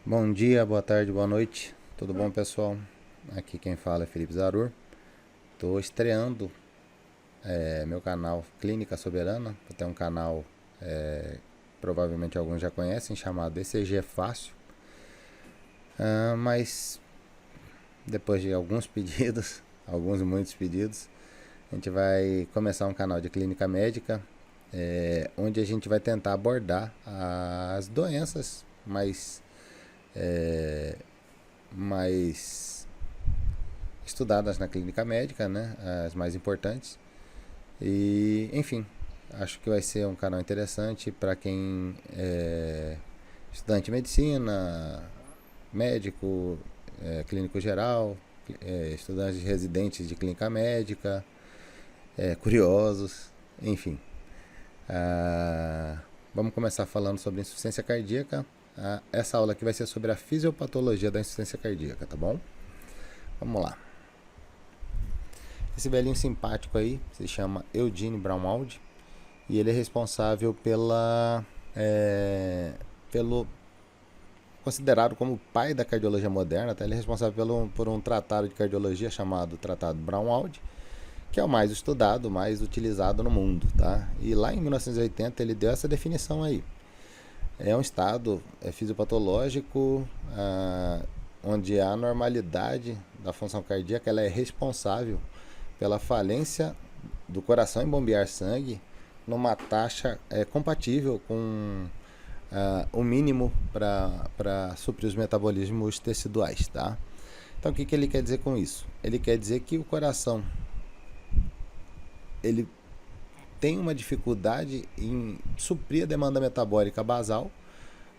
Bom dia, boa tarde, boa noite. Tudo bom, pessoal? Aqui quem fala é Felipe Zarur. Estou estreando meu canal Clínica Soberana. Eu tenho um canal, provavelmente alguns já conhecem, chamado ECG Fácil. Mas depois de alguns pedidos, alguns e muitos pedidos, a gente vai começar um canal de clínica médica, onde a gente vai tentar abordar as doenças mais estudadas na clínica médica, né? As mais importantes. E, enfim, acho que vai ser um canal interessante para quem é estudante de medicina, médico, clínico geral, estudantes residentes de clínica médica, curiosos, enfim. Vamos começar falando sobre insuficiência cardíaca. Essa aula aqui vai ser sobre a fisiopatologia da insuficiência cardíaca, tá bom? Vamos lá. Esse velhinho simpático aí se chama Eugene Braunwald e ele é responsável pelo considerado como o pai da cardiologia moderna, tá? Ele é responsável por um tratado de cardiologia chamado Tratado Braunwald, que é o mais estudado, o mais utilizado no mundo, tá? E lá em 1980 ele deu essa definição aí. É um estado fisiopatológico onde a anormalidade da função cardíaca ela é responsável pela falência do coração em bombear sangue numa taxa compatível com o mínimo para suprir os metabolismos teciduais, tá? Então o que ele quer dizer com isso? Ele quer dizer que o coração ele tem uma dificuldade em suprir a demanda metabólica basal.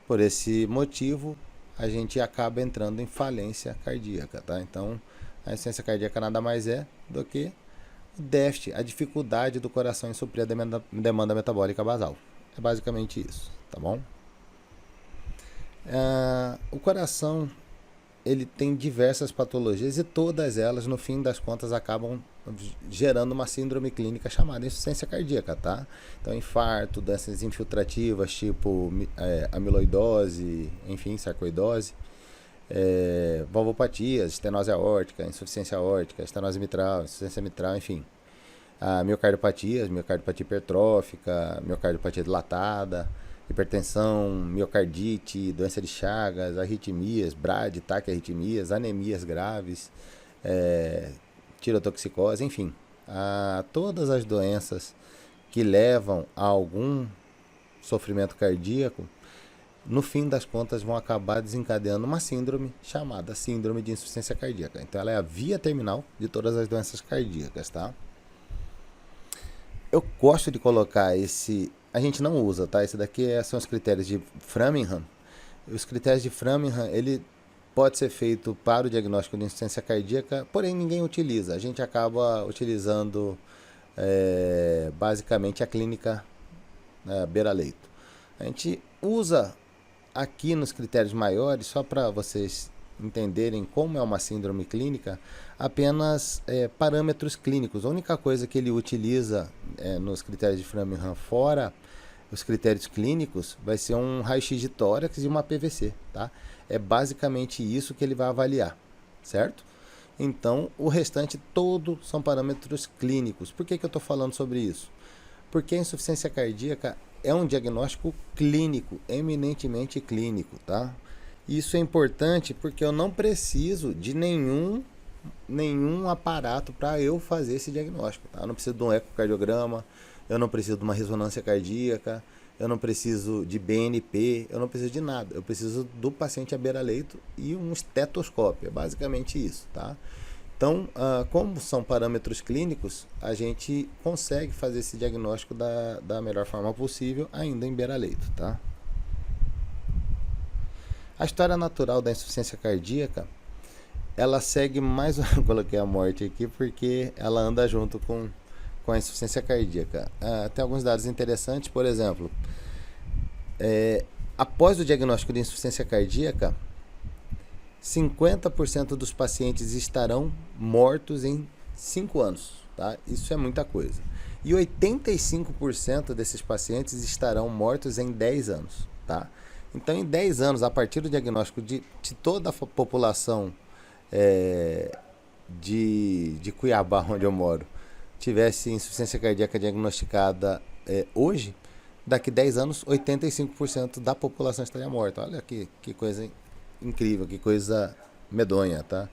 Por esse motivo, a gente acaba entrando em falência cardíaca, tá? Então, a insuficiência cardíaca nada mais é do que o déficit, a dificuldade do coração em suprir a demanda metabólica basal. É basicamente isso, tá bom? O coração ele tem diversas patologias e todas elas, no fim das contas, acabam gerando uma síndrome clínica chamada insuficiência cardíaca, tá? Então, infarto, doenças infiltrativas, tipo amiloidose, enfim, sarcoidose, valvopatias, estenose aórtica, estenose mitral, insuficiência mitral, enfim. Miocardiopatia hipertrófica, miocardopatia dilatada, hipertensão, miocardite, doença de Chagas, arritmias, BRAD, taquiarritmias, anemias graves, tirotoxicose, enfim. Todas as doenças que levam a algum sofrimento cardíaco, no fim das contas vão acabar desencadeando uma síndrome chamada síndrome de insuficiência cardíaca. Então ela é a via terminal de todas as doenças cardíacas, tá? Eu gosto de colocar esse... A gente não usa, tá? Esse daqui são os critérios de Framingham. Os critérios de Framingham, ele pode ser feito para o diagnóstico de insuficiência cardíaca, porém ninguém utiliza. A gente acaba utilizando basicamente a clínica beira-leito. A gente usa aqui nos critérios maiores, só para vocês entenderem como é uma síndrome clínica, apenas parâmetros clínicos. A única coisa que ele utiliza nos critérios de Framingham, fora os critérios clínicos, vai ser um raio-x de tórax e uma PVC, tá? É basicamente isso que ele vai avaliar, certo? Então, o restante todo são parâmetros clínicos. Por que eu estou falando sobre isso? Porque a insuficiência cardíaca é um diagnóstico clínico, eminentemente clínico, tá? Isso é importante porque eu não preciso de nenhum aparato para eu fazer esse diagnóstico, tá? Eu não preciso de um ecocardiograma, eu não preciso de uma ressonância cardíaca, eu não preciso de BNP, eu não preciso de nada. Eu preciso do paciente à beira-leito e um estetoscópio, é basicamente isso, tá? Então, como são parâmetros clínicos, a gente consegue fazer esse diagnóstico da melhor forma possível, ainda em beira-leito, tá? A história natural da insuficiência cardíaca, ela segue mais... Eu coloquei a morte aqui porque ela anda junto com a insuficiência cardíaca. Tem alguns dados interessantes, por exemplo, após o diagnóstico de insuficiência cardíaca, 50% dos pacientes estarão mortos em 5 anos, tá? Isso é muita coisa. E 85% desses pacientes estarão mortos em 10 anos, tá? Então, em 10 anos, a partir do diagnóstico de toda a população é, de Cuiabá, onde eu moro, tivesse insuficiência cardíaca diagnosticada hoje, daqui 10 anos, 85% da população estaria morta. Olha que coisa incrível, que coisa medonha, tá?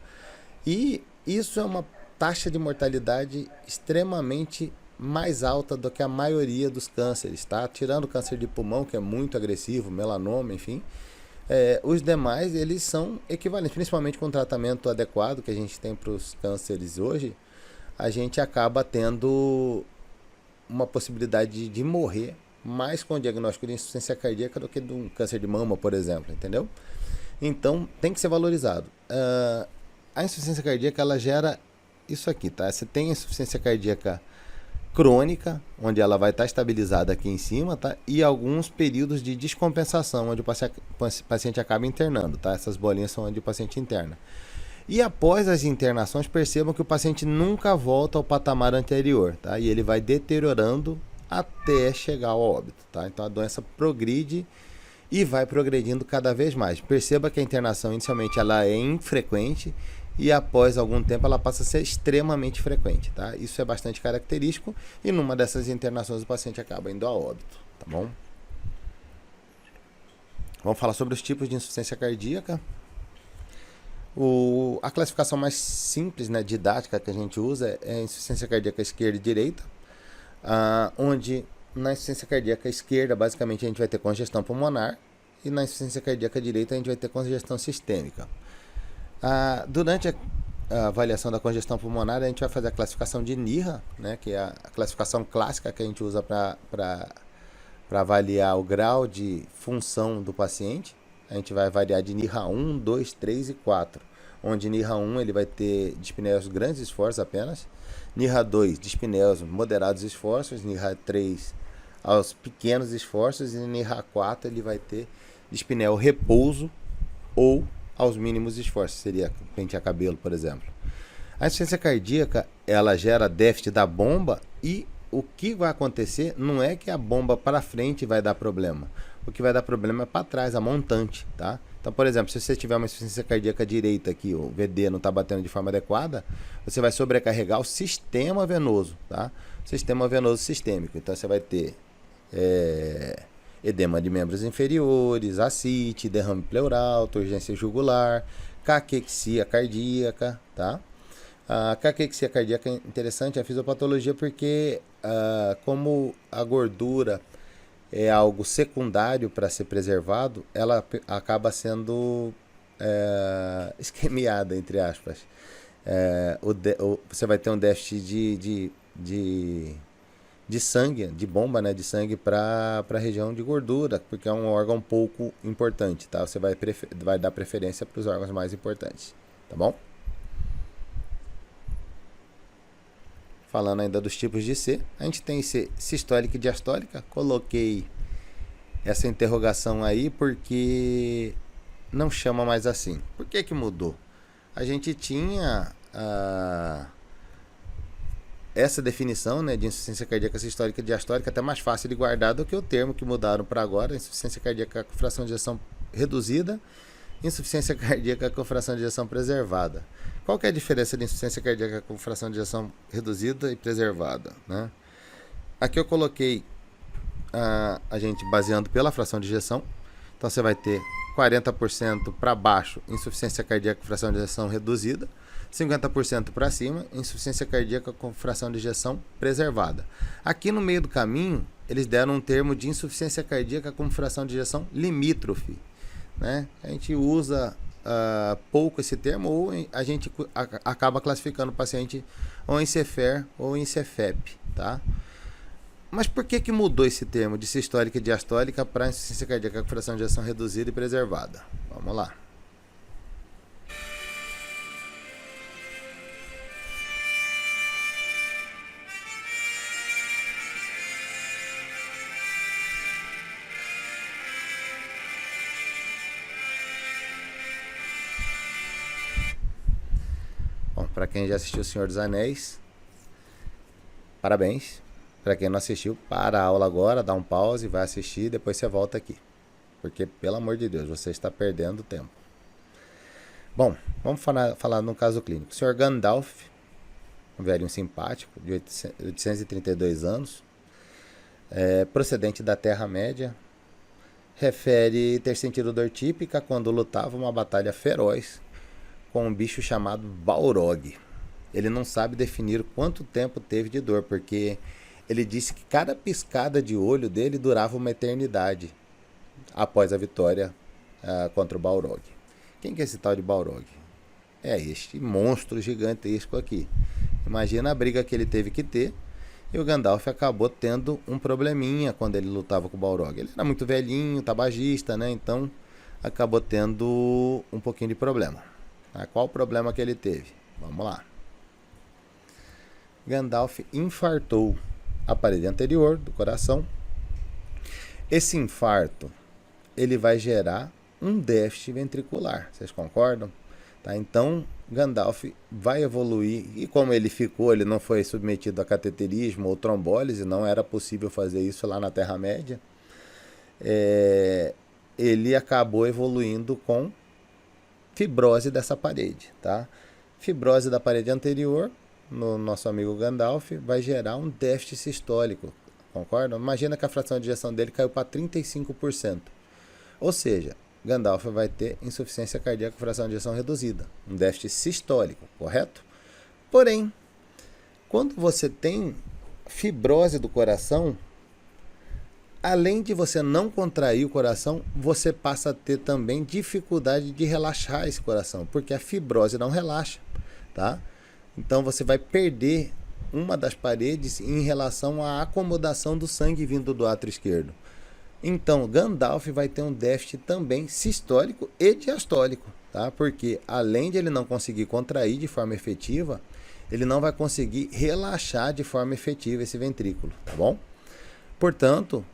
E isso é uma taxa de mortalidade extremamente mais alta do que a maioria dos cânceres, tá? Tirando o câncer de pulmão, que é muito agressivo, melanoma, enfim. Os demais, eles são equivalentes, principalmente com o tratamento adequado que a gente tem para os cânceres hoje, a gente acaba tendo uma possibilidade de morrer mais com o diagnóstico de insuficiência cardíaca do que de um câncer de mama, por exemplo, entendeu? Então, tem que ser valorizado. A insuficiência cardíaca, ela gera isso aqui, tá? Você tem a insuficiência cardíaca crônica, onde ela vai estar estabilizada aqui em cima, tá? E alguns períodos de descompensação, onde o paciente acaba internando, tá? Essas bolinhas são onde o paciente interna. E após as internações, percebam que o paciente nunca volta ao patamar anterior, tá? E ele vai deteriorando até chegar ao óbito, tá? Então a doença progride e vai progredindo cada vez mais. Perceba que a internação inicialmente ela é infrequente e após algum tempo ela passa a ser extremamente frequente, tá? Isso é bastante característico e numa dessas internações o paciente acaba indo a óbito, tá bom? Vamos falar sobre os tipos de insuficiência cardíaca. A classificação mais simples, né, didática que a gente usa é a insuficiência cardíaca esquerda e direita, onde na insuficiência cardíaca esquerda basicamente a gente vai ter congestão pulmonar e na insuficiência cardíaca direita a gente vai ter congestão sistêmica. Durante a avaliação da congestão pulmonar a gente vai fazer a classificação de NIRA, né, que é a classificação clássica que a gente usa para avaliar o grau de função do paciente. A gente vai variar de NIRA 1, 2, 3 e 4, onde NIRA 1 ele vai ter dispneus grandes esforços apenas, NIRA 2 dispneus moderados esforços, NIRA 3 aos pequenos esforços e NIRA 4 ele vai ter dispneu repouso ou aos mínimos esforços, seria pentear cabelo, por exemplo. A insuficiência cardíaca ela gera déficit da bomba e o que vai acontecer não é que a bomba para frente vai dar problema. O que vai dar problema é para trás, a montante, tá? Então, por exemplo, se você tiver uma insuficiência cardíaca direita aqui, o VD não está batendo de forma adequada, você vai sobrecarregar o sistema venoso, tá? Sistema venoso sistêmico. Então, você vai ter edema de membros inferiores, ascite, derrame pleural, turgência jugular, caquexia cardíaca, tá? A caquexia cardíaca é interessante, a fisiopatologia, porque como a gordura é algo secundário para ser preservado, ela acaba sendo esquemiada, entre aspas. Você vai ter um déficit de sangue, de bomba, né, de sangue para a região de gordura, porque é um órgão pouco importante, tá? Você vai dar preferência para os órgãos mais importantes, tá bom? Falando ainda dos tipos de C, a gente tem C sistólica e diastólica. Coloquei essa interrogação aí porque não chama mais assim. Por que mudou? A gente tinha essa definição, né, de insuficiência cardíaca sistólica e diastólica até mais fácil de guardar do que o termo que mudaram para agora, insuficiência cardíaca com fração de ejeção reduzida, insuficiência cardíaca com fração de ejeção preservada. Qual que é a diferença de insuficiência cardíaca com fração de ejeção reduzida e preservada, né? Aqui eu coloquei a gente baseando pela fração de ejeção. Então você vai ter 40% para baixo, insuficiência cardíaca com fração de ejeção reduzida, 50% para cima, insuficiência cardíaca com fração de ejeção preservada. Aqui no meio do caminho, eles deram um termo de insuficiência cardíaca com fração de ejeção limítrofe, né? A gente usa pouco esse termo, ou a gente acaba classificando o paciente ou em CFR ou em CFEP, tá? Mas por que mudou esse termo de sistólica e diastólica para insuficiência cardíaca com fração de ejeção reduzida e preservada? Vamos lá. Para quem já assistiu O Senhor dos Anéis, parabéns. Para quem não assistiu, para a aula agora, dá um pause, vai assistir, depois você volta aqui. Porque, pelo amor de Deus, você está perdendo tempo. Bom, vamos falar no caso clínico. O Sr. Gandalf, um velhinho simpático, de 832 anos, procedente da Terra-média, refere ter sentido dor típica quando lutava uma batalha feroz com um bicho chamado Balrog. Ele não sabe definir quanto tempo teve de dor, porque ele disse que cada piscada de olho dele durava uma eternidade após a vitória contra o Balrog. Quem que é esse tal de Balrog? É este monstro gigantesco aqui. Imagina a briga que ele teve que ter, e o Gandalf acabou tendo um probleminha quando ele lutava com o Balrog. Ele era muito velhinho, tabagista, né? Então acabou tendo um pouquinho de problema. Qual o problema que ele teve? Vamos lá. Gandalf infartou a parede anterior do coração. Esse infarto, ele vai gerar um déficit ventricular. Vocês concordam? Tá? Então, Gandalf vai evoluir, e como ele não foi submetido a cateterismo ou trombólise, não era possível fazer isso lá na Terra-média, ele acabou evoluindo com fibrose dessa parede. Tá? Fibrose da parede anterior, no nosso amigo Gandalf, vai gerar um déficit sistólico. Concordam? Imagina que a fração de ejeção dele caiu para 35%. Ou seja, Gandalf vai ter insuficiência cardíaca com fração de ejeção reduzida, um déficit sistólico, correto? Porém, quando você tem fibrose do coração, além de você não contrair o coração, você passa a ter também dificuldade de relaxar esse coração, porque a fibrose não relaxa, tá? Então você vai perder uma das paredes em relação à acomodação do sangue vindo do átrio esquerdo. Então, Gandalf vai ter um déficit também sistólico e diastólico, tá? Porque além de ele não conseguir contrair de forma efetiva, ele não vai conseguir relaxar de forma efetiva esse ventrículo, tá bom? Portanto,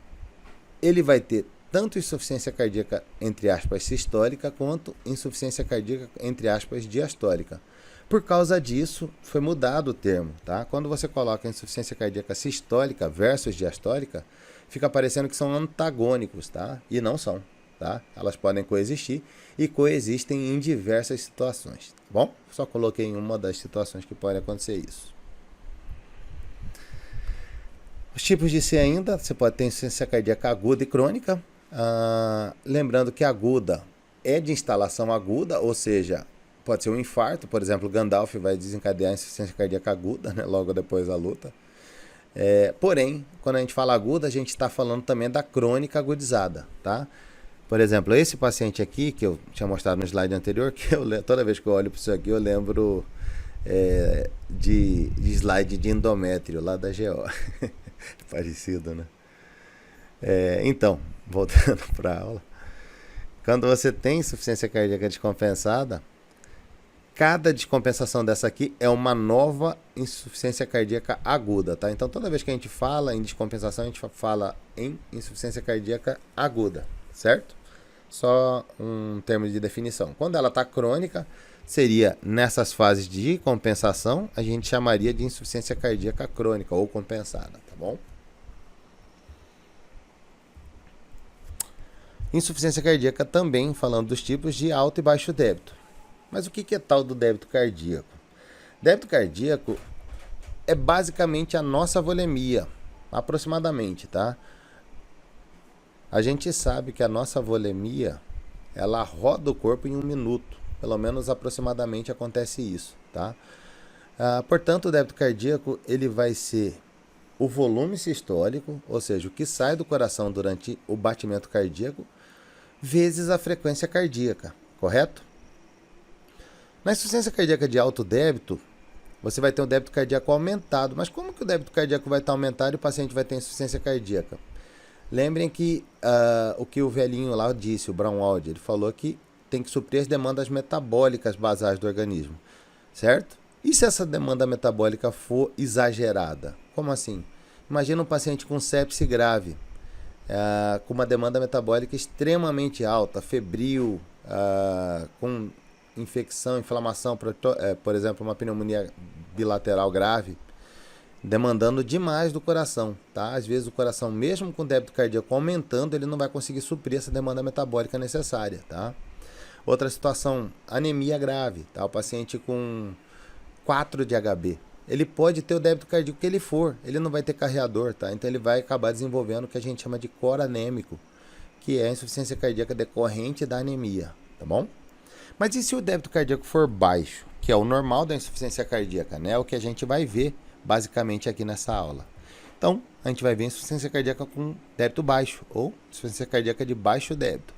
ele vai ter tanto insuficiência cardíaca, entre aspas, sistólica, quanto insuficiência cardíaca, entre aspas, diastólica. Por causa disso, foi mudado o termo, tá? Quando você coloca insuficiência cardíaca sistólica versus diastólica, fica parecendo que são antagônicos, tá? E não são, tá? Elas podem coexistir e coexistem em diversas situações, tá bom? Só coloquei em uma das situações que pode acontecer isso. Os tipos de C ainda, você pode ter insuficiência cardíaca aguda e crônica. Lembrando que aguda é de instalação aguda, ou seja, pode ser um infarto, por exemplo, Gandalf vai desencadear insuficiência cardíaca aguda, né, logo depois da luta. Porém, quando a gente fala aguda, a gente está falando também da crônica agudizada, tá? Por exemplo, esse paciente aqui, que eu tinha mostrado no slide anterior, que toda vez que eu olho para isso aqui, eu lembro de slide de endométrio, lá da GO. Parecido, né? Então, voltando para a aula. Quando você tem insuficiência cardíaca descompensada, cada descompensação dessa aqui é uma nova insuficiência cardíaca aguda, tá? Então, toda vez que a gente fala em descompensação, a gente fala em insuficiência cardíaca aguda, certo? Só um termo de definição. Quando ela está crônica, seria nessas fases de compensação, a gente chamaria de insuficiência cardíaca crônica ou compensada, tá bom? Insuficiência cardíaca também, falando dos tipos de alto e baixo débito. Mas o que é tal do débito cardíaco? Débito cardíaco é basicamente a nossa volemia, aproximadamente, tá? A gente sabe que a nossa volemia, ela roda o corpo em 1 minuto. Pelo menos aproximadamente acontece isso, tá? Portanto, o débito cardíaco, ele vai ser o volume sistólico, ou seja, o que sai do coração durante o batimento cardíaco, vezes a frequência cardíaca, correto? Na insuficiência cardíaca de alto débito, você vai ter um débito cardíaco aumentado. Mas como que o débito cardíaco vai estar aumentado e o paciente vai ter insuficiência cardíaca? Lembrem que o que o velhinho lá disse, o Braunwald, ele falou que tem que suprir as demandas metabólicas basais do organismo, certo? E se essa demanda metabólica for exagerada? Como assim? Imagina um paciente com sepse grave, com uma demanda metabólica extremamente alta, febril, com infecção, inflamação, por exemplo, uma pneumonia bilateral grave. demandando demais do coração, tá? Às vezes o coração, mesmo com o débito cardíaco aumentando, ele não vai conseguir suprir essa demanda metabólica necessária, tá? Outra situação, anemia grave, tá? O paciente com 4 de HB, ele pode ter o débito cardíaco que ele for, ele não vai ter carreador, tá? Então ele vai acabar desenvolvendo o que a gente chama de cor anêmico, que é a insuficiência cardíaca decorrente da anemia, tá bom? Mas e se o débito cardíaco for baixo, que é o normal da insuficiência cardíaca, né? É o que a gente vai ver basicamente aqui nessa aula. Então, a gente vai ver insuficiência cardíaca com débito baixo ou insuficiência cardíaca de baixo débito.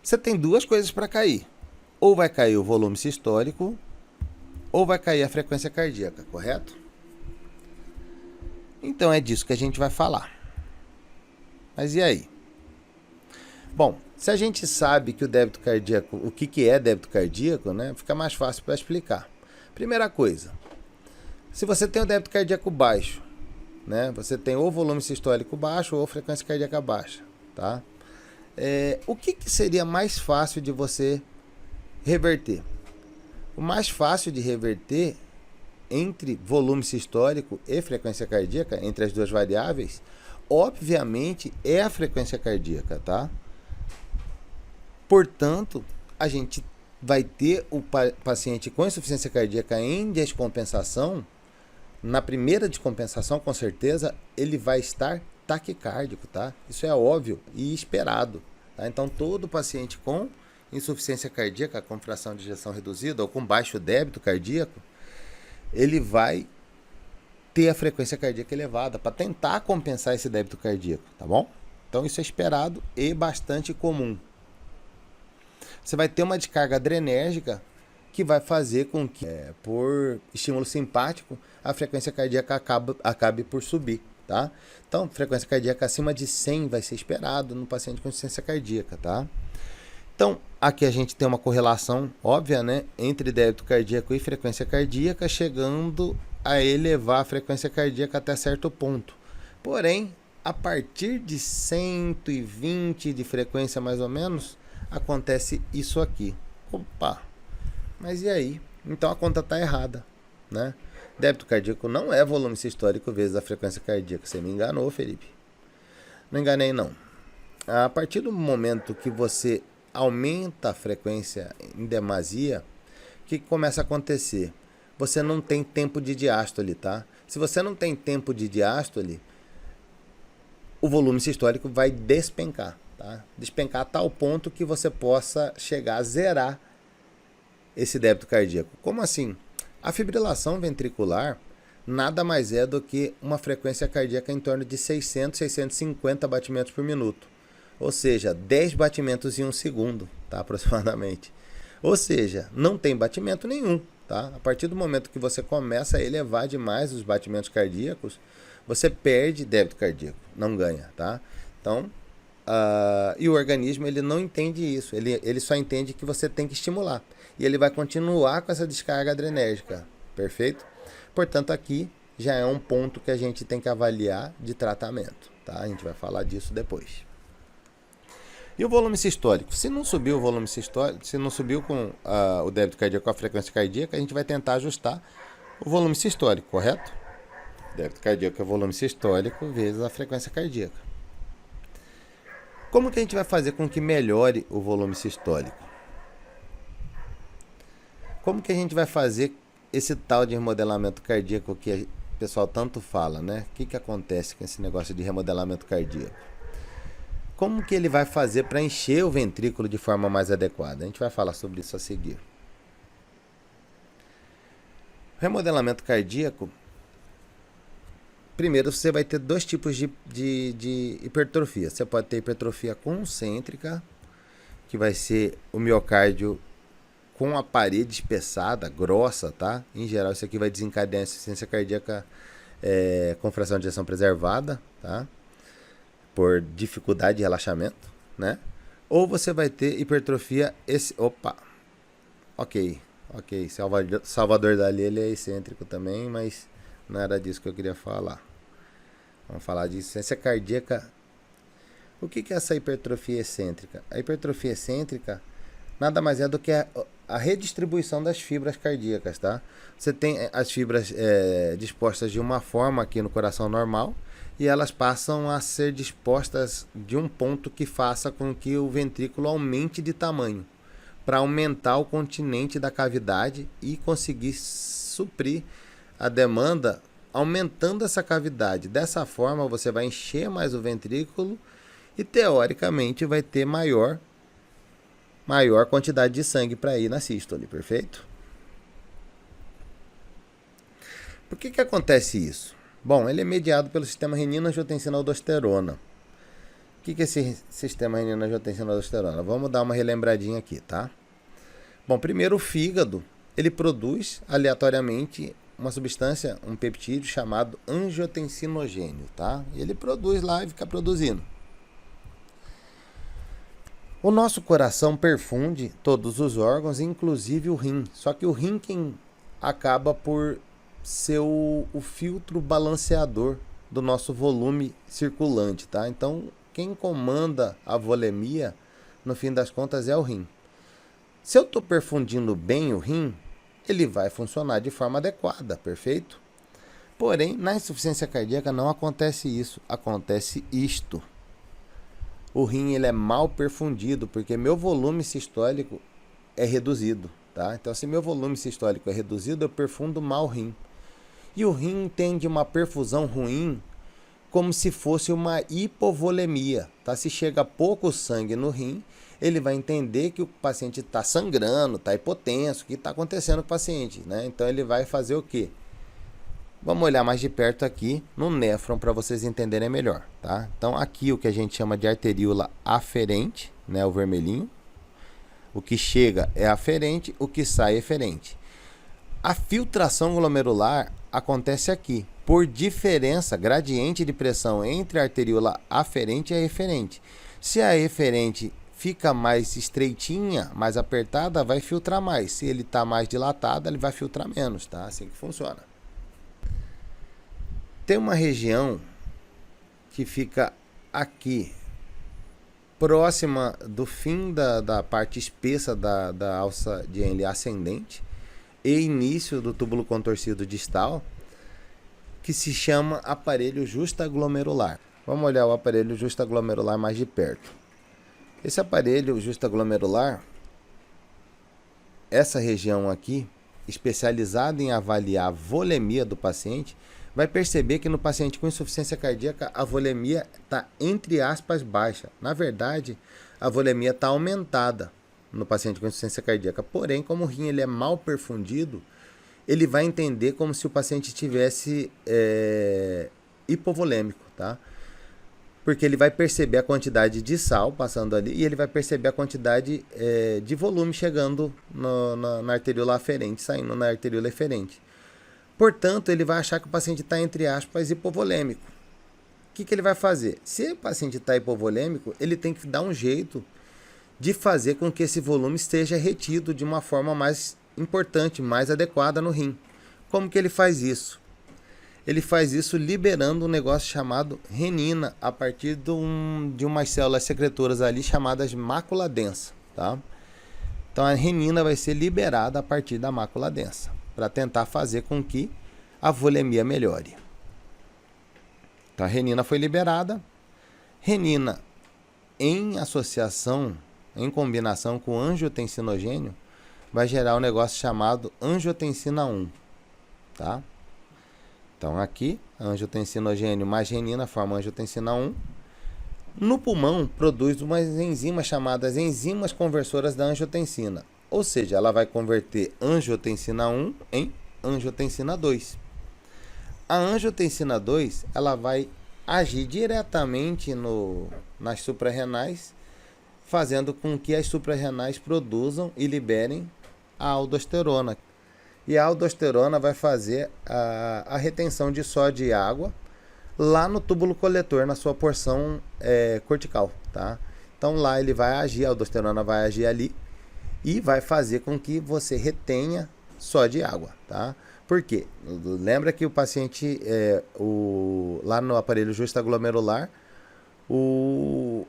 Você tem duas coisas para cair. Ou vai cair o volume sistólico, ou vai cair a frequência cardíaca, correto? Então é disso que a gente vai falar. Mas e aí? Bom, se a gente sabe que o débito cardíaco, o que é débito cardíaco, né, fica mais fácil para explicar. Primeira coisa, se você tem o débito cardíaco baixo, né, você tem ou volume sistólico baixo ou frequência cardíaca baixa, tá? O que seria mais fácil de você reverter? O mais fácil de reverter entre volume sistólico e frequência cardíaca, entre as duas variáveis, obviamente é a frequência cardíaca, tá? Portanto, a gente vai ter o paciente com insuficiência cardíaca em descompensação. Na primeira descompensação, com certeza, ele vai estar taquicárdico, tá? Isso é óbvio e esperado, tá? Então, todo paciente com insuficiência cardíaca, com fração de ejeção reduzida ou com baixo débito cardíaco, ele vai ter a frequência cardíaca elevada para tentar compensar esse débito cardíaco, tá bom? Então, isso é esperado e bastante comum. Você vai ter uma descarga adrenérgica que vai fazer com que, por estímulo simpático, a frequência cardíaca acabe por subir, tá? Então, frequência cardíaca acima de 100 vai ser esperado no paciente com insuficiência cardíaca, tá? Então, aqui a gente tem uma correlação óbvia, né, entre débito cardíaco e frequência cardíaca, chegando a elevar a frequência cardíaca até certo ponto. Porém, a partir de 120 de frequência mais ou menos, acontece isso aqui. Opa! Mas e aí? Então a conta está errada, né? Débito cardíaco não é volume sistólico vezes a frequência cardíaca. Você me enganou, Felipe. Não enganei, não. A partir do momento que você aumenta a frequência em demasia, o que começa a acontecer? Você não tem tempo de diástole, tá? Se você não tem tempo de diástole, o volume sistólico vai despencar, tá? Despencar a tal ponto que você possa chegar a zerar esse débito cardíaco. Como assim? A fibrilação ventricular nada mais é do que uma frequência cardíaca em torno de 600, 650 batimentos por minuto. Ou seja, 10 batimentos em um segundo, tá? Aproximadamente. Ou seja, não tem batimento nenhum, tá? A partir do momento que você começa a elevar demais os batimentos cardíacos, você perde débito cardíaco, não ganha, tá? Então, e o organismo ele não entende isso, ele só entende que você tem que estimular. E ele vai continuar com essa descarga adrenérgica, perfeito? Portanto, aqui já é um ponto que a gente tem que avaliar de tratamento, tá? A gente vai falar disso depois. E o volume sistólico? Se não subiu o volume sistólico, se não subiu com o débito cardíaco com a frequência cardíaca, a gente vai tentar ajustar o volume sistólico, correto? Débito cardíaco é o volume sistólico vezes a frequência cardíaca. Como que a gente vai fazer com que melhore o volume sistólico? Como que a gente vai fazer esse tal de remodelamento cardíaco que o pessoal tanto fala, né? O que acontece com esse negócio de remodelamento cardíaco? Como que ele vai fazer para encher o ventrículo de forma mais adequada? A gente vai falar sobre isso a seguir. Remodelamento cardíaco, primeiro você vai ter dois tipos de hipertrofia. Você pode ter hipertrofia concêntrica, que vai ser o miocárdio com a parede espessada, grossa, tá? Em geral, isso aqui vai desencadear a insuficiência cardíaca com fração de ejeção preservada, tá? Por dificuldade de relaxamento, né? Ou você vai ter hipertrofia... Ok. Salvador Dalí, ele é excêntrico também, mas não era disso que eu queria falar. Vamos falar de insuficiência cardíaca. O que é essa hipertrofia excêntrica? A hipertrofia excêntrica nada mais é do que a redistribuição das fibras cardíacas, tá? Você tem as fibras dispostas de uma forma aqui no coração normal e elas passam a ser dispostas de um ponto que faça com que o ventrículo aumente de tamanho, para aumentar o continente da cavidade e conseguir suprir a demanda aumentando essa cavidade. Dessa forma você vai encher mais o ventrículo e teoricamente vai ter maior quantidade de sangue para ir na sístole, perfeito? Por que acontece isso? Bom, ele é mediado pelo sistema renina-angiotensina-aldosterona. O que é esse sistema renina-angiotensina-aldosterona? Vamos dar uma relembradinha aqui, tá? Bom, primeiro o fígado, ele produz aleatoriamente uma substância, um peptídeo chamado angiotensinogênio, tá? Ele produz lá e fica produzindo. O nosso coração perfunde todos os órgãos, inclusive o rim. Só que o rim quem acaba por ser o filtro balanceador do nosso volume circulante, tá? Então, quem comanda a volemia, no fim das contas, é o rim. Se eu estou perfundindo bem o rim, ele vai funcionar de forma adequada, perfeito? Porém, na insuficiência cardíaca não acontece isso, acontece isto. O rim ele é mal perfundido, porque meu volume sistólico é reduzido, tá? Então, se meu volume sistólico é reduzido, eu perfundo mal o rim. E o rim entende uma perfusão ruim como se fosse uma hipovolemia, tá? Se chega pouco sangue no rim, ele vai entender que o paciente está sangrando, está hipotenso, o que está acontecendo com o paciente, né? Então, ele vai fazer o quê? Vamos olhar mais de perto aqui no néfron para vocês entenderem melhor, tá? Então, aqui o que a gente chama de arteríola aferente, né, o vermelhinho. O que chega é aferente, o que sai é eferente. A filtração glomerular acontece aqui, por diferença, gradiente de pressão entre a arteríola aferente e a eferente. Se a eferente fica mais estreitinha, mais apertada, vai filtrar mais. Se ele está mais dilatado, ele vai filtrar menos, tá? Assim que funciona. Tem uma região que fica aqui, próxima do fim da parte espessa da alça de Henle ascendente e início do túbulo contorcido distal, que se chama aparelho justaglomerular. Vamos olhar o aparelho justaglomerular mais de perto. Esse aparelho justaglomerular, essa região aqui, especializada em avaliar a volemia do paciente, vai perceber que no paciente com insuficiência cardíaca a volemia está entre aspas baixa. Na verdade, a volemia está aumentada no paciente com insuficiência cardíaca. Porém, como o rim ele é mal perfundido, ele vai entender como se o paciente estivesse hipovolêmico, tá? Porque ele vai perceber a quantidade de sal passando ali e ele vai perceber a quantidade de volume chegando na arteríola aferente, saindo na arteríola eferente. Portanto, ele vai achar que o paciente está, entre aspas, hipovolêmico. O que ele vai fazer? Se o paciente está hipovolêmico, ele tem que dar um jeito de fazer com que esse volume esteja retido de uma forma mais importante, mais adequada no rim. Como que ele faz isso? Ele faz isso liberando um negócio chamado renina, a partir de umas células secretoras ali chamadas mácula densa, tá? Então, a renina vai ser liberada a partir da mácula densa, para tentar fazer com que a volemia melhore. Então, a renina foi liberada. Renina, em associação, em combinação com angiotensinogênio, vai gerar um negócio chamado angiotensina 1. Tá? Então, aqui, angiotensinogênio mais renina forma angiotensina 1. No pulmão, produz umas enzimas chamadas enzimas conversoras da angiotensina. Ou seja, ela vai converter angiotensina 1 em angiotensina 2. A angiotensina 2 ela vai agir diretamente nas suprarrenais, fazendo com que as suprarrenais produzam e liberem a aldosterona. E a aldosterona vai fazer a retenção de sódio e água lá no túbulo coletor, na sua porção cortical. Tá? Então lá ele vai agir, a aldosterona vai agir ali, e vai fazer com que você retenha sódio e água, tá? Por quê? Lembra que o paciente, lá no aparelho justaglomerular,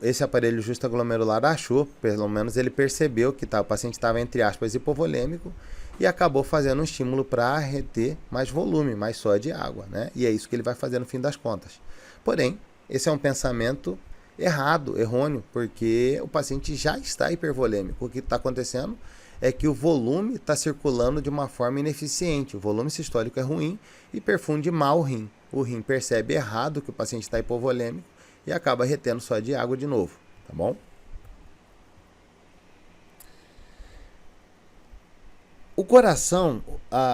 esse aparelho justaglomerular achou, pelo menos ele percebeu que o paciente estava, entre aspas, hipovolêmico e acabou fazendo um estímulo para reter mais volume, mais só de água, né? E é isso que ele vai fazer no fim das contas. Porém, esse é um pensamento errado, errôneo, porque o paciente já está hipervolêmico. O que está acontecendo é que o volume está circulando de uma forma ineficiente. O volume sistólico é ruim e perfunde mal o rim. O rim percebe errado que o paciente está hipovolêmico e acaba retendo só de água de novo, tá bom? O coração,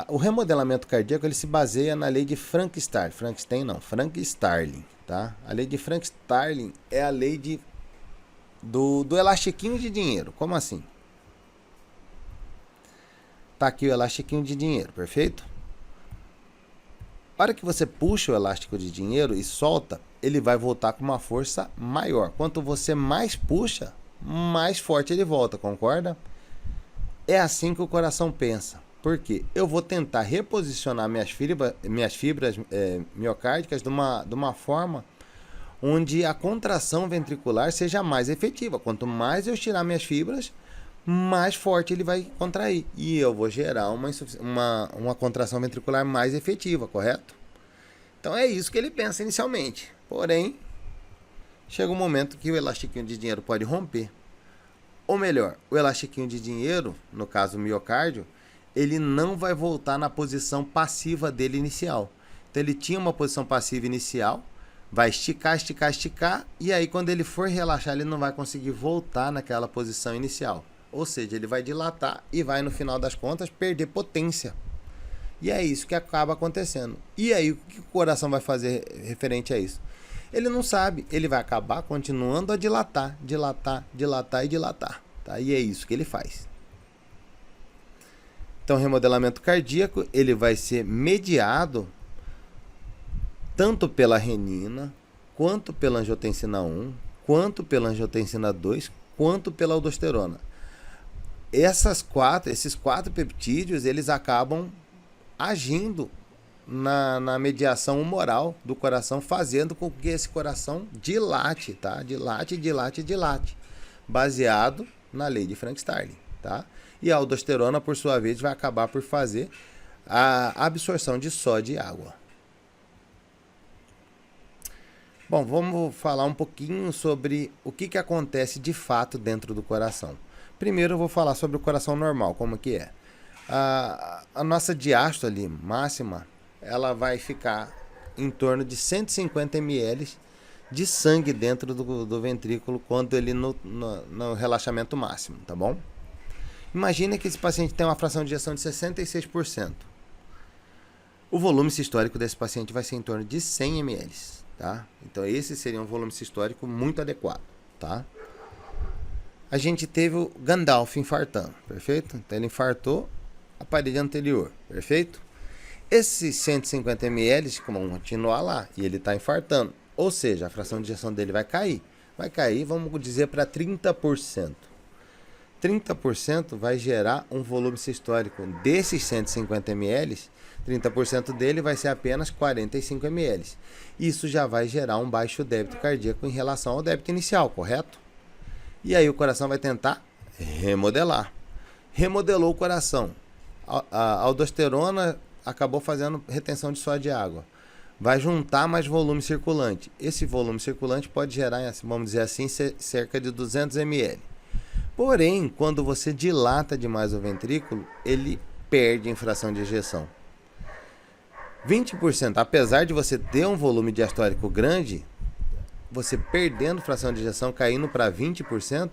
o remodelamento cardíaco, ele se baseia na lei de Frank-Starling. Frank-Starling, tá? A lei de Frank-Starling é a lei do elastiquinho de dinheiro. Como assim? Tá aqui o elastiquinho de dinheiro, perfeito? A hora que você puxa o elástico de dinheiro e solta, ele vai voltar com uma força maior. Quanto você mais puxa, mais forte ele volta, concorda? É assim que o coração pensa. Por quê? Eu vou tentar reposicionar minhas fibras miocárdicas de uma forma onde a contração ventricular seja mais efetiva. Quanto mais eu estirar minhas fibras, mais forte ele vai contrair. E eu vou gerar uma contração ventricular mais efetiva, correto? Então é isso que ele pensa inicialmente. Porém, chega um momento que o elastiquinho de dinheiro pode romper. Ou melhor, o elastiquinho de dinheiro, no caso o miocárdio, ele não vai voltar na posição passiva dele inicial. Então ele tinha uma posição passiva inicial, vai esticar, e aí quando ele for relaxar, ele não vai conseguir voltar naquela posição inicial. Ou seja, ele vai dilatar e vai, no final das contas, perder potência. E é isso que acaba acontecendo. E aí, o que o coração vai fazer referente a isso? Ele não sabe, ele vai acabar continuando a dilatar. Tá? E é isso que ele faz. Então, o remodelamento cardíaco, ele vai ser mediado tanto pela renina, quanto pela angiotensina 1, quanto pela angiotensina 2, quanto pela aldosterona. Esses quatro peptídeos, eles acabam agindo na mediação humoral do coração, fazendo com que esse coração dilate, tá? Dilate, baseado na lei de Frank-Starling, tá? E a aldosterona, por sua vez, vai acabar por fazer a absorção de sódio e água. Bom, vamos falar um pouquinho sobre o que acontece de fato dentro do coração. Primeiro eu vou falar sobre o coração normal, como que é. A nossa diástole máxima, ela vai ficar em torno de 150 ml de sangue dentro do ventrículo quando ele no relaxamento máximo, tá bom? Imagina que esse paciente tem uma fração de ejeção de 66%. O volume sistólico desse paciente vai ser em torno de 100 ml, tá? Então esse seria um volume sistólico muito adequado, tá? A gente teve o Gandalf infartando, perfeito? Então ele infartou a parede anterior, perfeito? Esses 150 ml vão continuar lá e ele está infartando, ou seja, a fração de ejeção dele vai cair. Vai cair, vamos dizer, para 30%. 30% vai gerar um volume sistólico desses 150 ml, 30% dele vai ser apenas 45 ml. Isso já vai gerar um baixo débito cardíaco em relação ao débito inicial, correto? E aí o coração vai tentar remodelar. Remodelou o coração. A aldosterona acabou fazendo retenção de sódio e água. Vai juntar mais volume circulante. Esse volume circulante pode gerar, vamos dizer assim, cerca de 200 ml. Porém, quando você dilata demais o ventrículo, ele perde em fração de ejeção. 20%, apesar de você ter um volume diastólico grande, você perdendo fração de ejeção, caindo para 20%,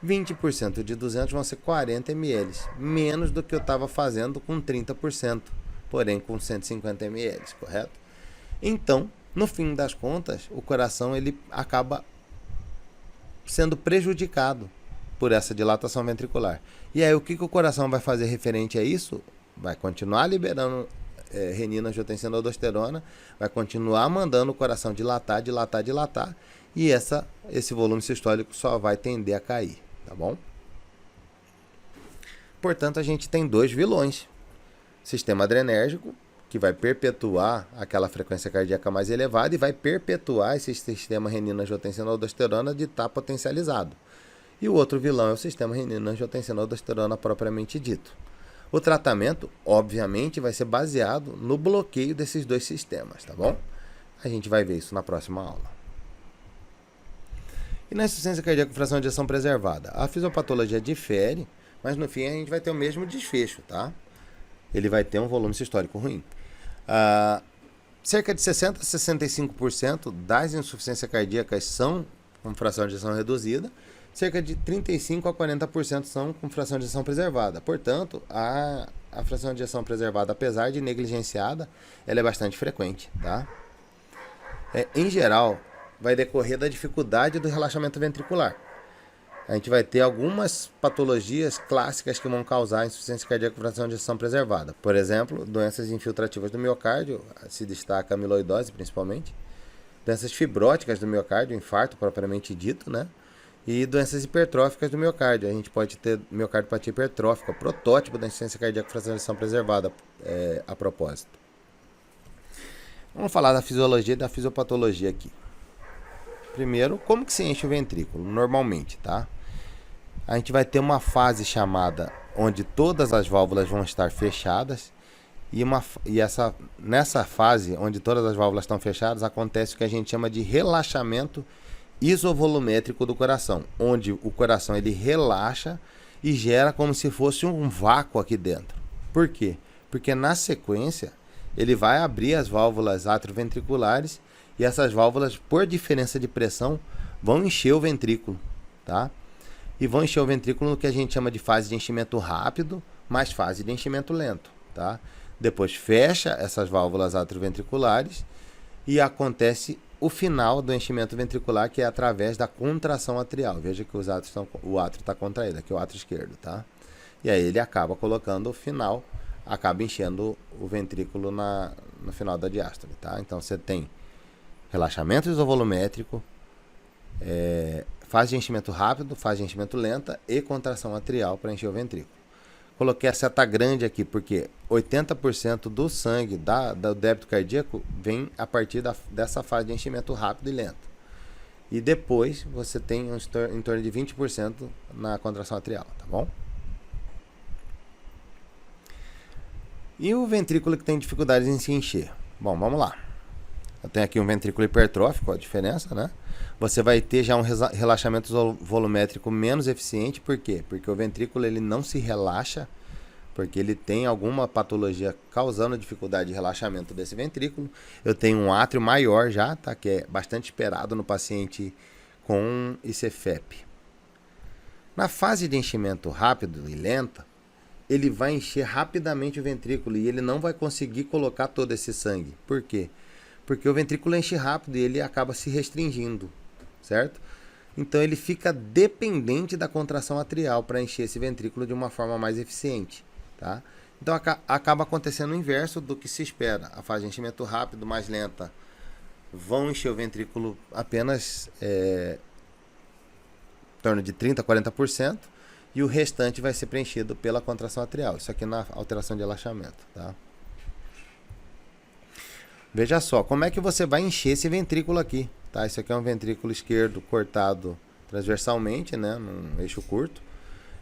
20% de 200 vão ser 40 ml, menos do que eu estava fazendo com 30%, porém com 150 ml, correto? Então, no fim das contas, o coração ele acaba sendo prejudicado por essa dilatação ventricular. E aí, o que o coração vai fazer referente a isso? Vai continuar liberando renina, angiotensina, aldosterona, vai continuar mandando o coração dilatar, e esse volume sistólico só vai tender a cair, tá bom? Portanto, a gente tem dois vilões: sistema adrenérgico que vai perpetuar aquela frequência cardíaca mais elevada e vai perpetuar esse sistema renina-angiotensina-aldosterona de estar potencializado. E o outro vilão é o sistema renina-angiotensina-aldosterona propriamente dito. O tratamento, obviamente, vai ser baseado no bloqueio desses dois sistemas, tá bom? A gente vai ver isso na próxima aula. E na insuficiência cardíaca com fração de ejeção preservada? A fisiopatologia difere, mas no fim a gente vai ter o mesmo desfecho, tá? Ele vai ter um volume sistólico ruim. Cerca de 60% a 65% das insuficiências cardíacas são com fração de ejeção reduzida, cerca de 35% a 40% são com fração de ejeção preservada. Portanto, a fração de ejeção preservada, apesar de negligenciada, ela é bastante frequente, tá? Em geral, vai decorrer da dificuldade do relaxamento ventricular. A gente vai ter algumas patologias clássicas que vão causar insuficiência cardíaca com fração de ejeção preservada. Por exemplo, doenças infiltrativas do miocárdio, se destaca a amiloidose principalmente, doenças fibróticas do miocárdio, infarto propriamente dito, né? E doenças hipertróficas do miocárdio. A gente pode ter miocardiopatia hipertrófica, protótipo da insuficiência cardíaca com fração de ejeção preservada, a propósito. Vamos falar da fisiologia e da fisiopatologia aqui. Primeiro, como que se enche o ventrículo? Normalmente, tá? A gente vai ter uma fase chamada onde todas as válvulas vão estar fechadas nessa fase onde todas as válvulas estão fechadas acontece o que a gente chama de relaxamento isovolumétrico do coração, onde o coração ele relaxa e gera como se fosse um vácuo aqui dentro. Por quê? Porque na sequência ele vai abrir as válvulas atrioventriculares e essas válvulas, por diferença de pressão, vão encher o ventrículo, tá? E vão encher o ventrículo no que a gente chama de fase de enchimento rápido, mais fase de enchimento lento, tá? Depois fecha essas válvulas atrioventriculares e acontece o final do enchimento ventricular, que é através da contração atrial. Veja que o átrio está contraído, aqui é o átrio esquerdo, tá? E aí ele acaba colocando o final, acaba enchendo o ventrículo no final da diástole, tá? Então você tem relaxamento isovolumétrico, fase de enchimento rápido, fase de enchimento lenta e contração atrial para encher o ventrículo. Coloquei a seta grande aqui porque 80% do sangue do débito cardíaco vem a partir dessa fase de enchimento rápido e lento. E depois você tem em torno de 20% na contração atrial, tá bom? E o ventrículo que tem dificuldades em se encher? Bom, vamos lá. Eu tenho aqui um ventrículo hipertrófico, a diferença, né? Você vai ter já um relaxamento volumétrico menos eficiente, por quê? Porque o ventrículo ele não se relaxa, porque ele tem alguma patologia causando dificuldade de relaxamento desse ventrículo. Eu tenho um átrio maior já, tá? Que é bastante esperado no paciente com ICFEP. Na fase de enchimento rápido e lenta, ele vai encher rapidamente o ventrículo e ele não vai conseguir colocar todo esse sangue. Por quê? Porque o ventrículo enche rápido e ele acaba se restringindo, certo? Então ele fica dependente da contração atrial para encher esse ventrículo de uma forma mais eficiente, tá? Então acaba acontecendo o inverso do que se espera. A fase de enchimento rápido, mais lenta, vão encher o ventrículo apenas em torno de 30% a 40%, e o restante vai ser preenchido pela contração atrial. Isso aqui na alteração de relaxamento, tá? Veja só, como é que você vai encher esse ventrículo aqui, tá? Isso aqui é um ventrículo esquerdo cortado transversalmente, né, num eixo curto.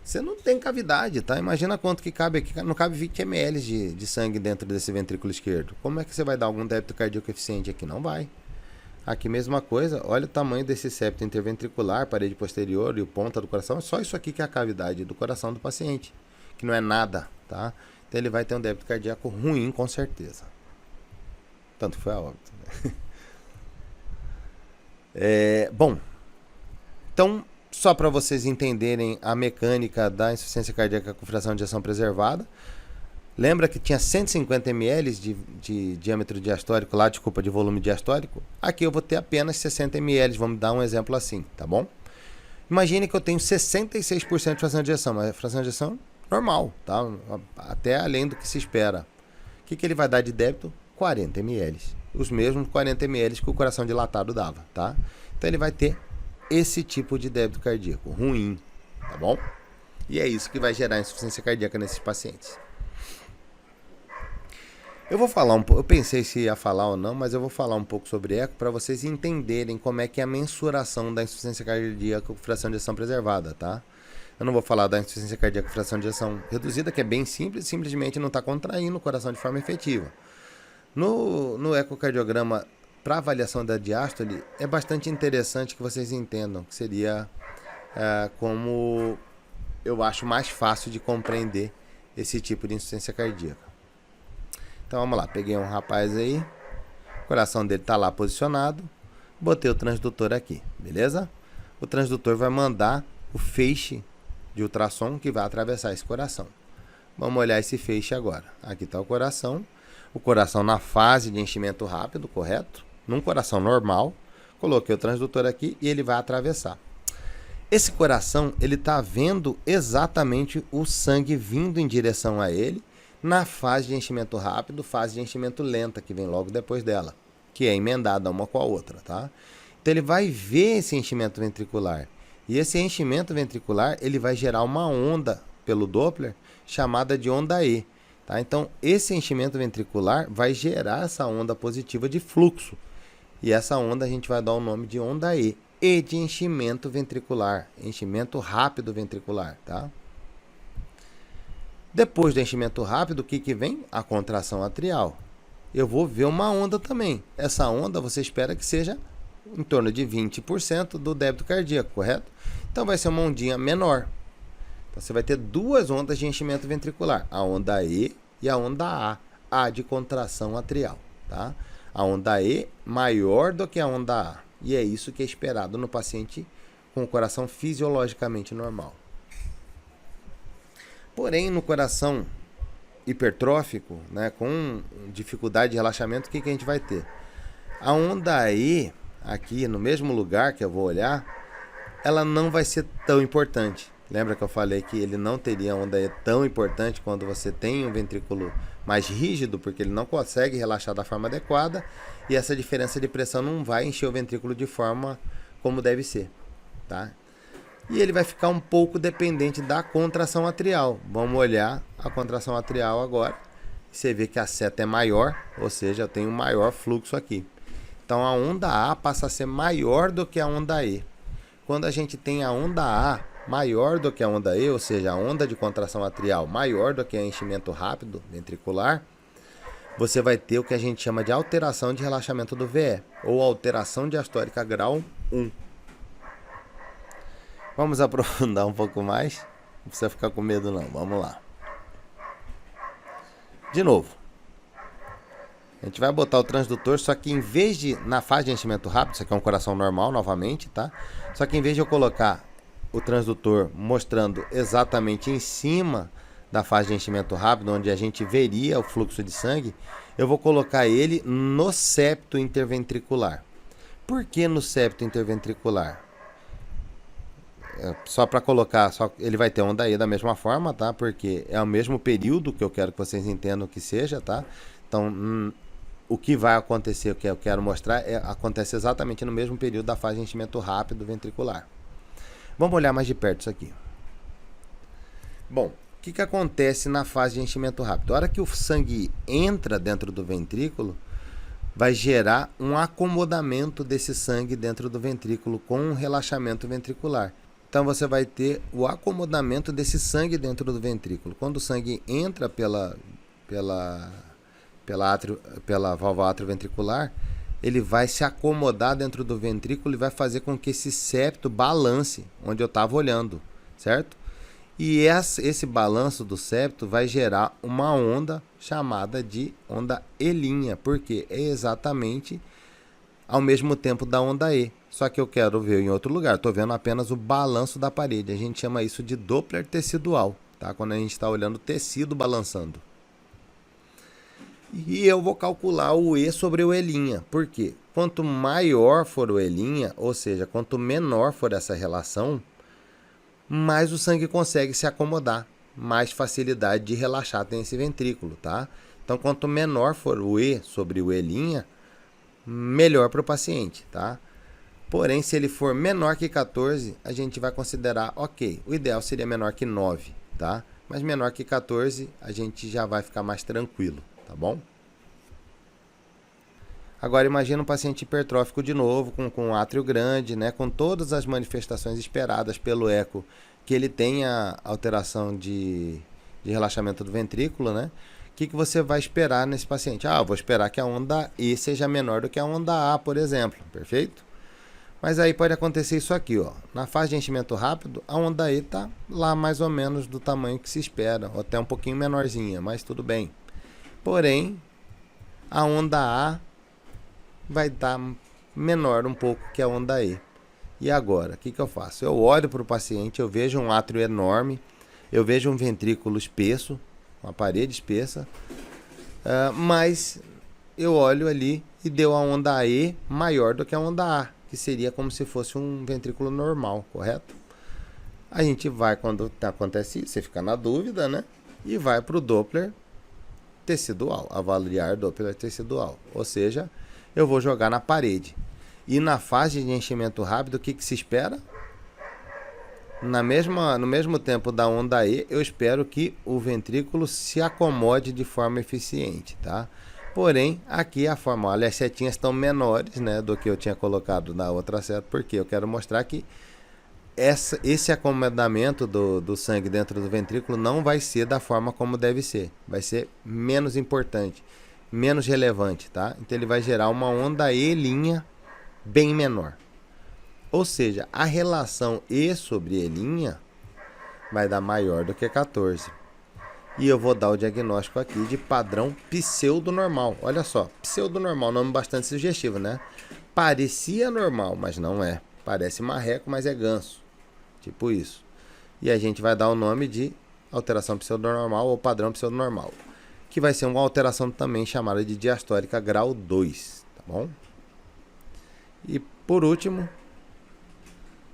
Você não tem cavidade, tá? Imagina quanto que cabe aqui, não cabe 20 ml de sangue dentro desse ventrículo esquerdo. Como é que você vai dar algum débito cardíaco eficiente aqui? Não vai. Aqui mesma coisa, olha o tamanho desse septo interventricular, parede posterior e o ponta do coração. É só isso aqui que é a cavidade do coração do paciente, que não é nada, tá? Então ele vai ter um débito cardíaco ruim, com certeza. Tanto que foi a óbito. Bom, então, só para vocês entenderem a mecânica da insuficiência cardíaca com fração de ejeção preservada, lembra que tinha 150 ml de diâmetro diastólico lá, de volume diastólico? Aqui eu vou ter apenas 60 ml, vamos dar um exemplo assim, tá bom? Imagine que eu tenho 66% de fração de ejeção, mas a fração de ejeção normal, tá? Até além do que se espera. O que ele vai dar de débito? 40 ml. Os mesmos 40 ml que o coração dilatado dava, tá? Então ele vai ter esse tipo de débito cardíaco ruim, tá bom? E é isso que vai gerar insuficiência cardíaca nesses pacientes. Eu vou falar um pouco, eu pensei se ia falar ou não, mas eu vou falar um pouco sobre eco para vocês entenderem como é que é a mensuração da insuficiência cardíaca com fração de ejeção preservada, tá? Eu não vou falar da insuficiência cardíaca com fração de ejeção reduzida, que é bem simples, simplesmente não está contraindo o coração de forma efetiva. No ecocardiograma, para avaliação da diástole, é bastante interessante que vocês entendam, que seria como eu acho mais fácil de compreender esse tipo de insuficiência cardíaca. Então vamos lá, peguei um rapaz aí, o coração dele está lá posicionado, botei o transdutor aqui, beleza? O transdutor vai mandar o feixe de ultrassom que vai atravessar esse coração. Vamos olhar esse feixe agora. Aqui está o coração na fase de enchimento rápido, correto? Num coração normal, coloquei o transdutor aqui e ele vai atravessar. Esse coração, ele está vendo exatamente o sangue vindo em direção a ele, na fase de enchimento rápido, fase de enchimento lenta, que vem logo depois dela, que é emendada uma com a outra, tá? Então ele vai ver esse enchimento ventricular, e esse enchimento ventricular, ele vai gerar uma onda pelo Doppler, chamada de onda E, tá? Então esse enchimento ventricular vai gerar essa onda positiva de fluxo, e essa onda a gente vai dar o nome de onda E de enchimento ventricular, enchimento rápido ventricular, tá? Depois do enchimento rápido, o que vem? A contração atrial. Eu vou ver uma onda também. Essa onda você espera que seja em torno de 20% do débito cardíaco, correto? Então vai ser uma ondinha menor. Então você vai ter duas ondas de enchimento ventricular, a onda E e a onda A de contração atrial, tá? A onda E maior do que a onda A. E é isso que é esperado no paciente com o coração fisiologicamente normal. Porém, no coração hipertrófico, né, com dificuldade de relaxamento, o que a gente vai ter? A onda E, aqui no mesmo lugar que eu vou olhar, ela não vai ser tão importante. Lembra que eu falei que ele não teria onda E tão importante quando você tem um ventrículo mais rígido, porque ele não consegue relaxar da forma adequada, e essa diferença de pressão não vai encher o ventrículo de forma como deve ser, tá? E ele vai ficar um pouco dependente da contração atrial. Vamos olhar a contração atrial agora. Você vê que a seta é maior, ou seja, eu tenho um maior fluxo aqui. Então a onda A passa a ser maior do que a onda E. Quando a gente tem a onda A maior do que a onda E, ou seja, a onda de contração atrial maior do que o enchimento rápido ventricular, você vai ter o que a gente chama de alteração de relaxamento do VE, ou alteração diastólica grau 1. Vamos aprofundar um pouco mais. Não precisa ficar com medo não. Vamos lá. De novo. A gente vai botar o transdutor, só que em vez de, na fase de enchimento rápido, isso aqui é um coração normal novamente, tá? Só que em vez de eu colocar o transdutor mostrando exatamente em cima da fase de enchimento rápido, onde a gente veria o fluxo de sangue, eu vou colocar ele no septo interventricular. Por que no septo interventricular? Só para colocar, ele vai ter onda E da mesma forma, tá? Porque é o mesmo período que eu quero que vocês entendam que seja, tá? Então, o que vai acontecer, o que eu quero mostrar, acontece exatamente no mesmo período da fase de enchimento rápido ventricular. Vamos olhar mais de perto isso aqui. Bom, o que acontece na fase de enchimento rápido? A hora que o sangue entra dentro do ventrículo, vai gerar um acomodamento desse sangue dentro do ventrículo com um relaxamento ventricular. Então você vai ter o acomodamento desse sangue dentro do ventrículo. Quando o sangue entra pela válvula atrioventricular, ele vai se acomodar dentro do ventrículo e vai fazer com que esse septo balance onde eu estava olhando, certo? E esse balanço do septo vai gerar uma onda chamada de onda E', porque é exatamente ao mesmo tempo da onda E. Só que eu quero ver em outro lugar, estou vendo apenas o balanço da parede. A gente chama isso de Doppler tecidual, tá? Quando a gente está olhando o tecido balançando. E eu vou calcular o E sobre o E'. Por quê? Quanto maior for o E', ou seja, quanto menor for essa relação, mais o sangue consegue se acomodar, mais facilidade de relaxar tem esse ventrículo, tá? Então, quanto menor for o E sobre o E', melhor para o paciente, tá? Porém, se ele for menor que 14, a gente vai considerar ok. O ideal seria menor que 9, tá? Mas menor que 14, a gente já vai ficar mais tranquilo, tá bom? Agora imagina um paciente hipertrófico de novo, com átrio grande, né, com todas as manifestações esperadas pelo eco, que ele tenha alteração de relaxamento do ventrículo, né? O que você vai esperar nesse paciente? Ah, eu vou esperar que a onda E seja menor do que a onda A, por exemplo, perfeito? Mas aí pode acontecer isso aqui, ó. Na fase de enchimento rápido, a onda E está lá mais ou menos do tamanho que se espera, ou até um pouquinho menorzinha, mas tudo bem. Porém, a onda A vai estar menor um pouco que a onda E. E agora, o que eu faço? Eu olho para o paciente, eu vejo um átrio enorme, eu vejo um ventrículo espesso, uma parede espessa, mas eu olho ali e deu a onda E maior do que a onda A, que seria como se fosse um ventrículo normal, correto? A gente vai, quando acontece isso, você fica na dúvida, né? E vai para o Doppler tecidual, avaliar Doppler tecidual. Ou seja, eu vou jogar na parede. E na fase de enchimento rápido, o que se espera? No mesmo tempo da onda E, eu espero que o ventrículo se acomode de forma eficiente, tá? Porém, aqui a forma, olha, as setinhas estão menores, né, do que eu tinha colocado na outra seta, porque eu quero mostrar que esse acomodamento do sangue dentro do ventrículo não vai ser da forma como deve ser. Vai ser menos importante, menos relevante, tá? Então ele vai gerar uma onda E' bem menor. Ou seja, a relação E sobre E' vai dar maior do que 14. E eu vou dar o diagnóstico aqui de padrão pseudonormal. Olha só, pseudonormal, nome bastante sugestivo, né? Parecia normal, mas não é. Parece marreco, mas é ganso. Tipo isso. E a gente vai dar o nome de alteração pseudonormal ou padrão pseudonormal, que vai ser uma alteração também chamada de diastólica grau 2, tá bom? E por último,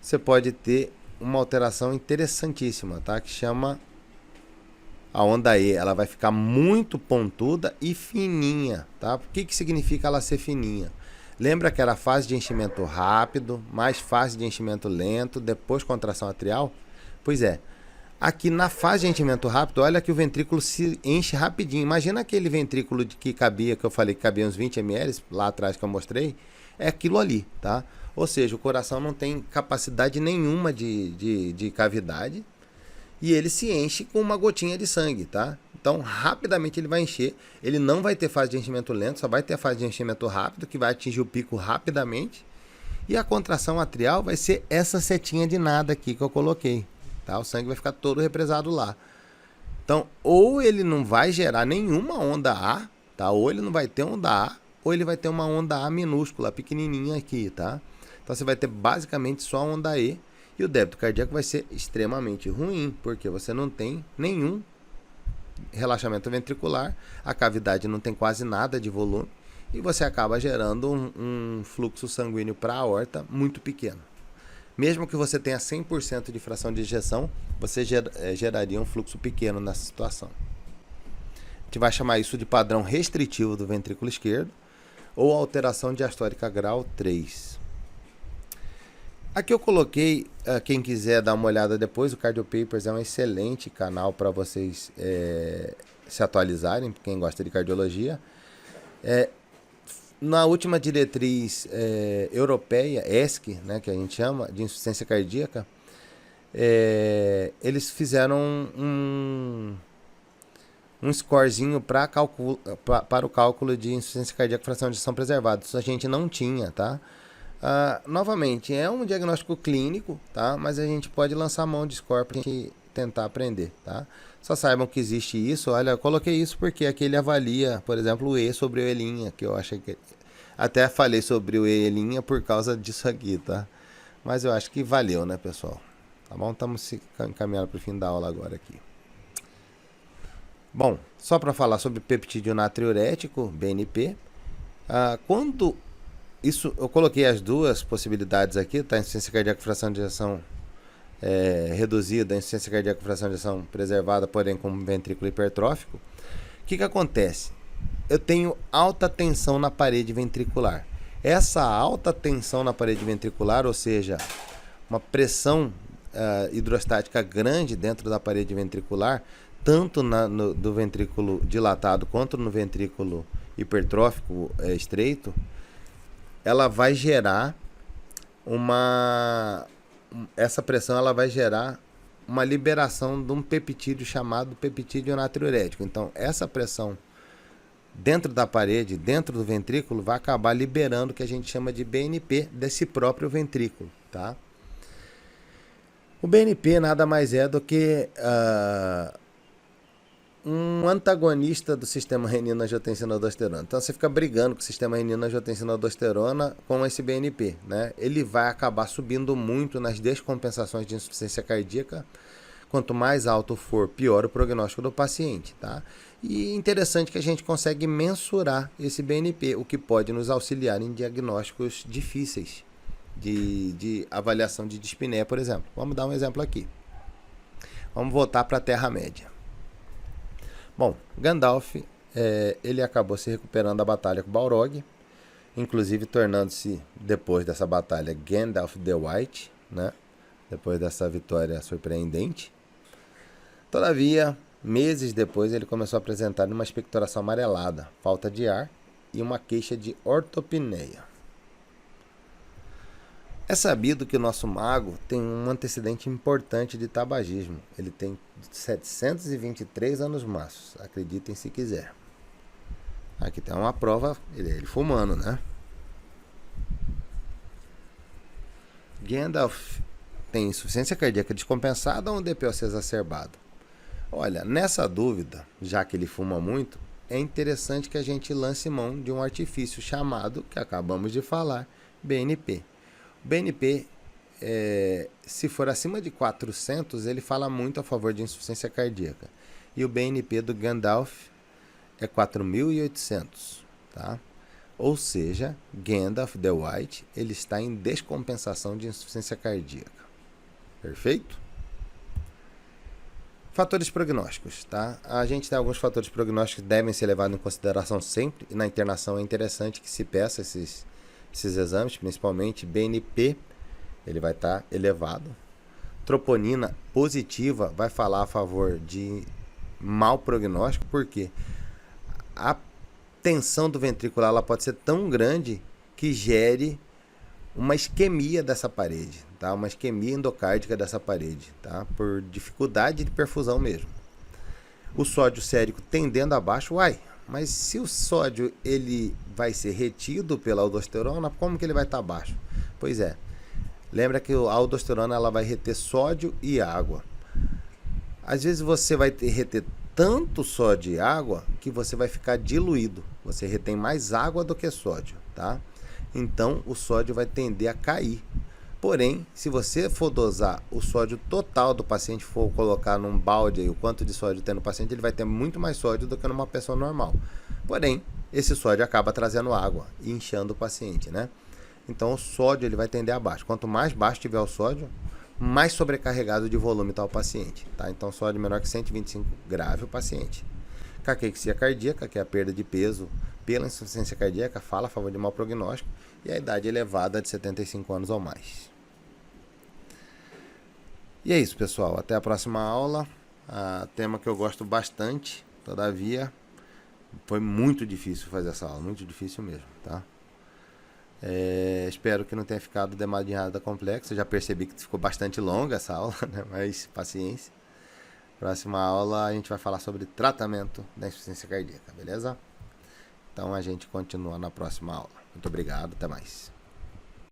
você pode ter uma alteração interessantíssima, tá? Que chama a onda E. Ela vai ficar muito pontuda e fininha, tá? O que significa ela ser fininha? Lembra que era fase de enchimento rápido, mais fase de enchimento lento, depois contração atrial? Pois é. Aqui na fase de enchimento rápido, olha que o ventrículo se enche rapidinho. Imagina aquele ventrículo que cabia, que eu falei que cabia uns 20 ml, lá atrás que eu mostrei. É aquilo ali, tá? Ou seja, o coração não tem capacidade nenhuma de cavidade e ele se enche com uma gotinha de sangue, tá? Então, rapidamente ele vai encher. Ele não vai ter fase de enchimento lento, só vai ter fase de enchimento rápido, que vai atingir o pico rapidamente. E a contração atrial vai ser essa setinha de nada aqui que eu coloquei, tá? O sangue vai ficar todo represado lá. Então, ou ele não vai gerar nenhuma onda A, tá? Ou ele não vai ter onda A, ou ele vai ter uma onda A minúscula, pequenininha aqui, tá? Então, você vai ter basicamente só a onda E. E o débito cardíaco vai ser extremamente ruim, porque você não tem nenhum relaxamento ventricular, a cavidade não tem quase nada de volume, e você acaba gerando um fluxo sanguíneo para a aorta muito pequeno. Mesmo que você tenha 100% de fração de ejeção, você geraria um fluxo pequeno nessa situação. A gente vai chamar isso de padrão restritivo do ventrículo esquerdo, ou alteração diastólica grau 3. Aqui eu coloquei, quem quiser dar uma olhada depois, o Cardio Papers é um excelente canal para vocês se atualizarem, quem gosta de cardiologia. Na última diretriz europeia, ESC, né, que a gente chama, de insuficiência cardíaca, eles fizeram um scorezinho para o cálculo de insuficiência cardíaca com fração de ejeção preservada. Isso a gente não tinha, tá? Novamente, é um diagnóstico clínico, tá? Mas a gente pode lançar mão de score para a gente tentar aprender, tá? Só saibam que existe isso. Olha, eu coloquei isso porque aqui ele avalia, por exemplo, o E sobre o E', que eu achei que... Até falei sobre o E' por causa disso aqui, tá? Mas eu acho que valeu, né, pessoal? Tá bom? Estamos se encaminhando para o fim da aula agora aqui. Bom, só para falar sobre peptídeo natriurético, BNP, quando... Isso, eu coloquei as duas possibilidades aqui, tá? Insuficiência cardíaca com fração de ejeção reduzida, insuficiência cardíaca com fração de ejeção preservada, porém com ventrículo hipertrófico. O que acontece? Eu tenho alta tensão na parede ventricular. Essa alta tensão na parede ventricular, ou seja, uma pressão hidrostática grande dentro da parede ventricular, tanto do ventrículo dilatado quanto no ventrículo hipertrófico estreito, ela vai gerar essa pressão ela vai gerar uma liberação de um peptídeo chamado peptídeo natriurético. Então, essa pressão dentro da parede, dentro do ventrículo, vai acabar liberando o que a gente chama de BNP desse próprio ventrículo, tá? O BNP nada mais é do que um antagonista do sistema renina-angiotensina-aldosterona. Então você fica brigando com o sistema renina-angiotensina-aldosterona com esse BNP, né? Ele vai acabar subindo muito nas descompensações de insuficiência cardíaca. Quanto mais alto for, pior o prognóstico do paciente, tá? E interessante que a gente consegue mensurar esse BNP, o que pode nos auxiliar em diagnósticos difíceis de avaliação de dispneia, por exemplo. Vamos dar um exemplo aqui. Vamos voltar para a Terra-média. Bom, Gandalf, ele acabou se recuperando da batalha com Balrog, inclusive tornando-se, depois dessa batalha, Gandalf the White, né? Depois dessa vitória surpreendente. Todavia, meses depois, ele começou a apresentar uma expectoração amarelada, falta de ar e uma queixa de ortopneia. É sabido que o nosso mago tem um antecedente importante de tabagismo. Ele tem 723 anos maços, acreditem se quiser. Aqui tem uma prova, ele fumando, né? Gandalf tem insuficiência cardíaca descompensada ou um DPOC exacerbado? Olha, nessa dúvida, já que ele fuma muito, é interessante que a gente lance mão de um artifício chamado, que acabamos de falar, BNP. O BNP, se for acima de 400, ele fala muito a favor de insuficiência cardíaca. E o BNP do Gandalf é 4.800, tá? Ou seja, Gandalf the White, ele está em descompensação de insuficiência cardíaca. Perfeito? Fatores prognósticos, tá? A gente tem alguns fatores prognósticos que devem ser levados em consideração sempre, e na internação é interessante que se peça esses exames, principalmente BNP, ele vai estar elevado. Troponina positiva vai falar a favor de mau prognóstico, porque a tensão do ventricular ela pode ser tão grande que gere uma isquemia dessa parede, tá? Uma isquemia endocárdica dessa parede, tá? Por dificuldade de perfusão mesmo. O sódio sérico tendendo abaixo, mas se o sódio ele vai ser retido pela aldosterona, como que ele vai estar baixo? Pois é, lembra que a aldosterona ela vai reter sódio e água. Às vezes você vai reter tanto sódio e água que você vai ficar diluído. Você retém mais água do que sódio, tá? Então o sódio vai tender a cair. Porém, se você for dosar o sódio total do paciente, for colocar num balde aí, o quanto de sódio tem no paciente, ele vai ter muito mais sódio do que numa pessoa normal. Porém, esse sódio acaba trazendo água e inchando o paciente, né? Então o sódio ele vai tender a baixo. Quanto mais baixo tiver o sódio, mais sobrecarregado de volume está o paciente, tá? Então sódio menor que 125 grave o paciente. Caquexia cardíaca, que é a perda de peso pela insuficiência cardíaca, fala a favor de mau prognóstico, e a idade elevada de 75 anos ou mais. E é isso, pessoal. Até a próxima aula. Tema que eu gosto bastante, todavia foi muito difícil fazer essa aula, muito difícil mesmo, tá? Espero que não tenha ficado demasiado complexo. Eu já percebi que ficou bastante longa essa aula, né? Mas paciência. Próxima aula a gente vai falar sobre tratamento da insuficiência cardíaca, beleza? Então a gente continua na próxima aula. Muito obrigado, até mais.